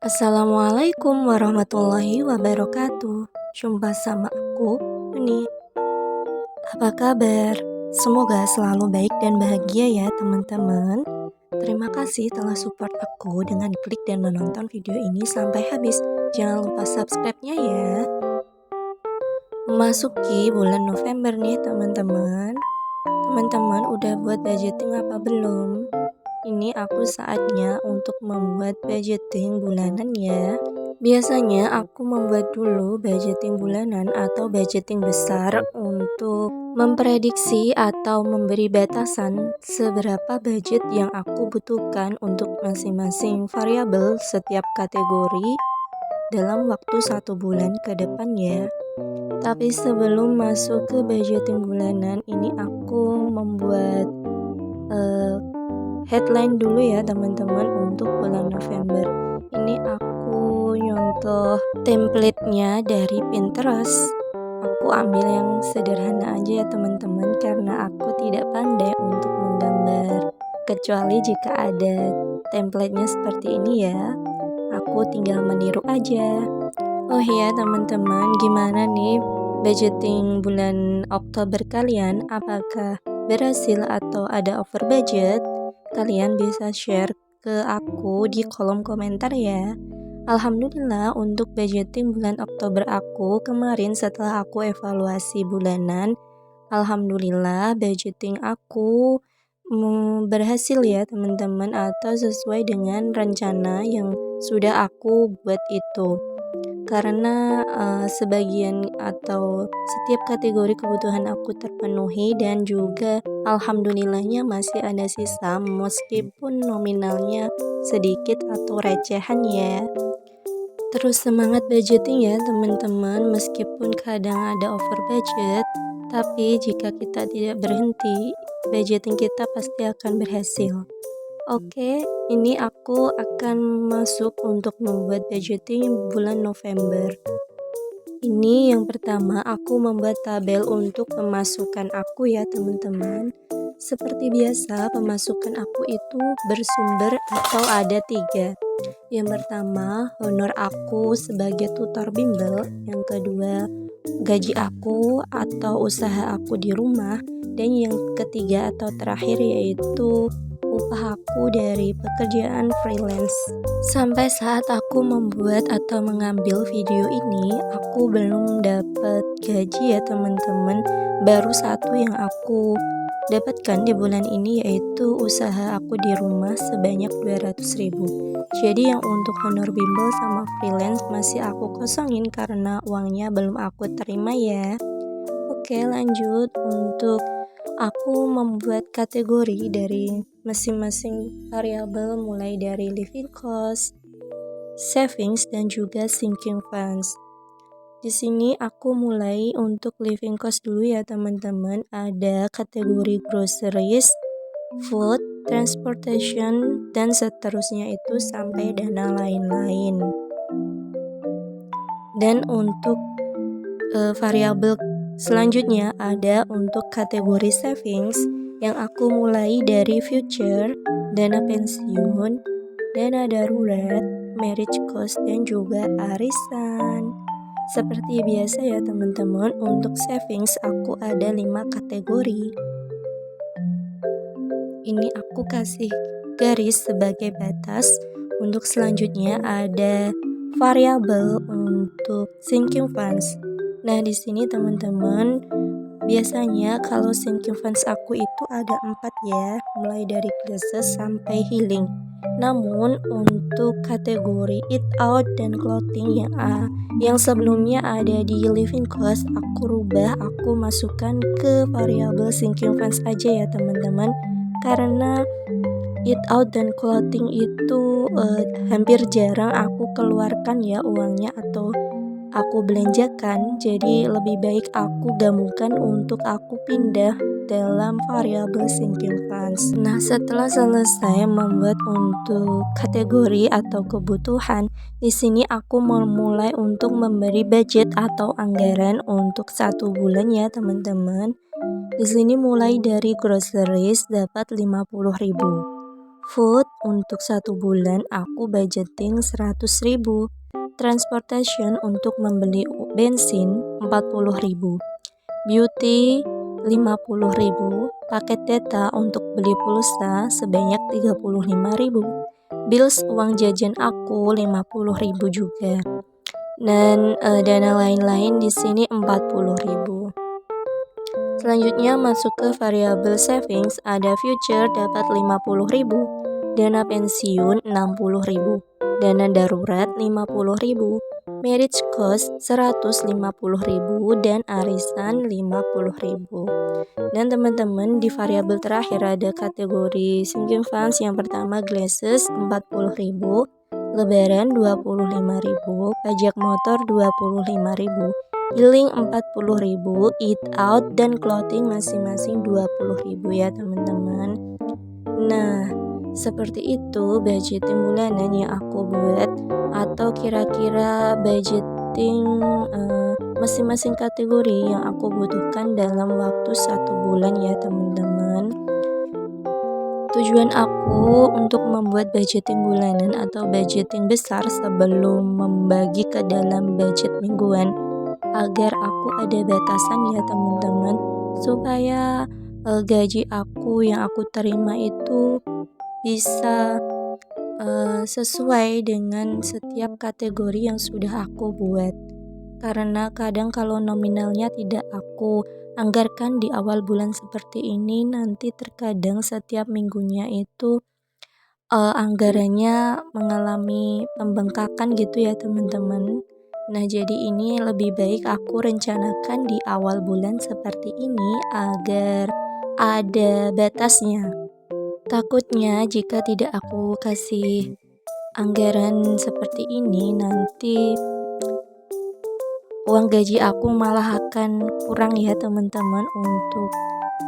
Assalamualaikum warahmatullahi wabarakatuh. Jumpa sama aku, Uni. Apa kabar? Semoga selalu baik dan bahagia ya teman-teman. Terima kasih telah support aku dengan klik dan menonton video ini sampai habis. Jangan lupa subscribe-nya ya. Memasuki bulan November nih teman-teman. Teman-teman udah buat budgeting apa belum? Ini aku saatnya untuk membuat budgeting bulanan ya. Biasanya aku membuat dulu budgeting bulanan atau budgeting besar untuk memprediksi atau memberi batasan seberapa budget yang aku butuhkan untuk masing-masing variabel setiap kategori dalam waktu 1 bulan ke depan ya. Tapi sebelum masuk ke budgeting bulanan ini aku membuat headline dulu ya teman-teman untuk bulan November. Ini aku nyontoh template-nya dari Pinterest. Aku ambil yang sederhana aja ya teman-teman karena aku tidak pandai untuk menggambar. Kecuali jika ada template-nya seperti ini ya, aku tinggal meniru aja. Oh ya teman-teman, gimana nih budgeting bulan Oktober kalian? Apakah berhasil atau ada over budget? Kalian bisa share ke aku di kolom komentar ya. Alhamdulillah untuk budgeting bulan Oktober aku kemarin setelah aku evaluasi bulanan, alhamdulillah budgeting aku berhasil ya teman-teman, atau sesuai dengan rencana yang sudah aku buat itu. Karena sebagian atau setiap kategori kebutuhan aku terpenuhi dan juga alhamdulillahnya masih ada sisa meskipun nominalnya sedikit atau recehan ya. Terus semangat budgeting ya teman-teman, meskipun kadang ada over budget, tapi jika kita tidak berhenti, budgeting kita pasti akan berhasil. Oke, ini aku akan masuk untuk membuat budgeting bulan November. Ini yang pertama, aku membuat tabel untuk pemasukan aku ya teman-teman. Seperti biasa, pemasukan aku itu bersumber atau ada 3. Yang pertama, honor aku sebagai tutor bimbel. Yang kedua, gaji aku atau usaha aku di rumah. Dan yang ketiga atau terakhir yaitu upah aku dari pekerjaan freelance. Sampai saat aku membuat atau mengambil video ini, aku belum dapat gaji ya teman-teman. Baru satu yang aku dapatkan di bulan ini yaitu usaha aku di rumah sebanyak 200.000. Jadi yang untuk honor bimbel sama freelance masih aku kosongin karena uangnya belum aku terima ya. Oke, lanjut untuk aku membuat kategori dari masing-masing variabel mulai dari living cost, savings, dan juga sinking funds. Di sini aku mulai untuk living cost dulu ya teman-teman. Ada kategori groceries, food, transportation, dan seterusnya itu sampai dana lain-lain. Dan untuk variabel selanjutnya ada untuk kategori savings yang aku mulai dari future, dana pensiun, dana darurat, marriage cost, dan juga arisan. Seperti biasa ya teman-teman, untuk savings aku ada 5 kategori. Ini aku kasih garis sebagai batas. Untuk selanjutnya ada variabel untuk sinking funds. Nah, di sini teman-teman, biasanya kalau sinking funds aku itu ada 4 ya, mulai dari crisis sampai healing. Namun untuk kategori eat out dan clothing yang sebelumnya ada di living cost, aku masukkan ke variabel sinking funds aja ya teman-teman. Karena eat out dan clothing itu hampir jarang aku keluarkan ya uangnya atau aku belanjakan, jadi lebih baik aku gabungkan untuk aku pindah dalam variabel sinking funds. Nah, setelah selesai membuat untuk kategori atau kebutuhan, di sini aku memulai untuk memberi budget atau anggaran untuk 1 bulan ya teman-teman. Di sini mulai dari groceries dapat 50.000. Food untuk 1 bulan aku budgeting 100.000. Transportation untuk membeli bensin 40.000. Beauty 50.000. Paket data untuk beli pulsa sebanyak 35.000. Bills uang jajan aku 50.000 juga. Dan dana lain-lain di sini 40.000. Selanjutnya masuk ke variabel savings, ada future dapat 50.000, dana pensiun 60.000, dana darurat 50.000, marriage cost 150.000 dan arisan 50.000. Dan teman-teman di variabel terakhir ada kategori sinking funds. Yang pertama glasses 40.000, lebaran 25.000, pajak motor 25.000. Healing 40.000, eat out dan clothing masing-masing 20.000 ya teman-teman. Nah, seperti itu budgeting bulanan yang aku buat, atau kira-kira budgeting masing-masing kategori yang aku butuhkan dalam waktu 1 bulan ya teman-teman. Tujuan aku untuk membuat budgeting bulanan atau budgeting besar sebelum membagi ke dalam budget mingguan, agar aku ada batasan ya teman-teman, supaya gaji aku yang aku terima itu bisa sesuai dengan setiap kategori yang sudah aku buat. Karena kadang kalau nominalnya tidak aku anggarkan di awal bulan seperti ini, nanti terkadang setiap minggunya itu anggarannya mengalami pembengkakan gitu ya teman-teman. Nah, jadi ini lebih baik aku rencanakan di awal bulan seperti ini agar ada batasnya. Takutnya jika tidak aku kasih anggaran seperti ini, nanti uang gaji aku malah akan kurang ya teman-teman untuk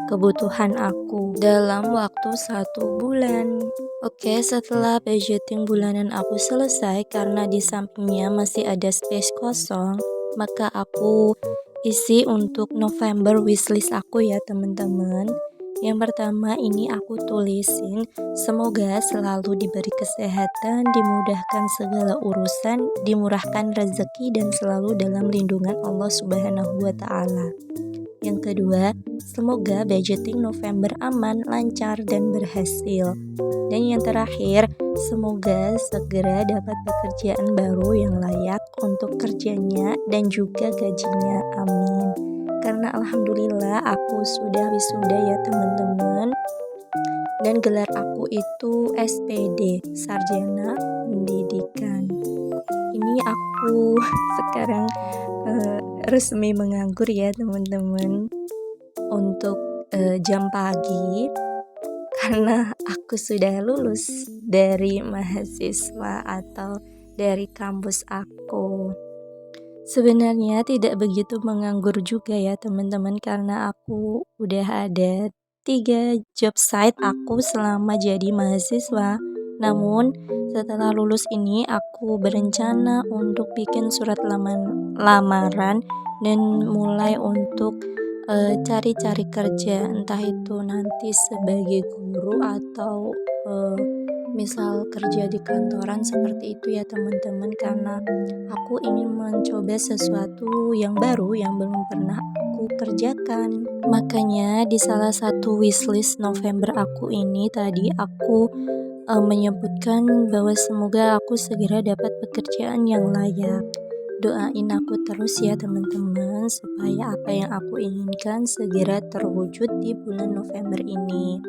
kebutuhan aku dalam waktu 1 bulan. Oke, setelah budgeting bulanan aku selesai, karena di sampingnya masih ada space kosong, maka aku isi untuk November wishlist aku ya teman-teman. Yang pertama ini aku tulisin, semoga selalu diberi kesehatan, dimudahkan segala urusan, dimurahkan rezeki dan selalu dalam lindungan Allah Subhanahu wa Ta'ala. Yang kedua, semoga budgeting November aman, lancar, dan berhasil. Dan yang terakhir, semoga segera dapat pekerjaan baru yang layak untuk kerjanya dan juga gajinya. Amin. Karena alhamdulillah aku sudah wisuda ya teman-teman. Dan gelar aku itu SPD, Sarjana Pendidikan. Ini aku sekarang resmi menganggur ya teman-teman untuk jam pagi, karena aku sudah lulus dari mahasiswa atau dari kampus aku. Sebenarnya tidak begitu menganggur juga ya teman-teman, karena aku udah ada 3 job site aku selama jadi mahasiswa. Namun setelah lulus ini aku berencana untuk bikin surat lamaran dan mulai untuk cari-cari kerja, entah itu nanti sebagai guru atau misal kerja di kantoran seperti itu ya teman-teman, karena aku ingin mencoba sesuatu yang baru yang belum pernah aku kerjakan. Makanya di salah satu wishlist November aku ini tadi aku menyebutkan bahwa semoga aku segera dapat pekerjaan yang layak. Doain aku terus ya teman-teman, supaya apa yang aku inginkan segera terwujud di bulan November ini.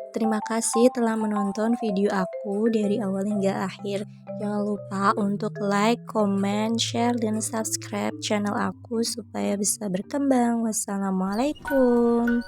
Terima kasih telah menonton video aku dari awal hingga akhir. Jangan lupa untuk like, comment, share, dan subscribe channel aku supaya bisa berkembang. Wassalamualaikum.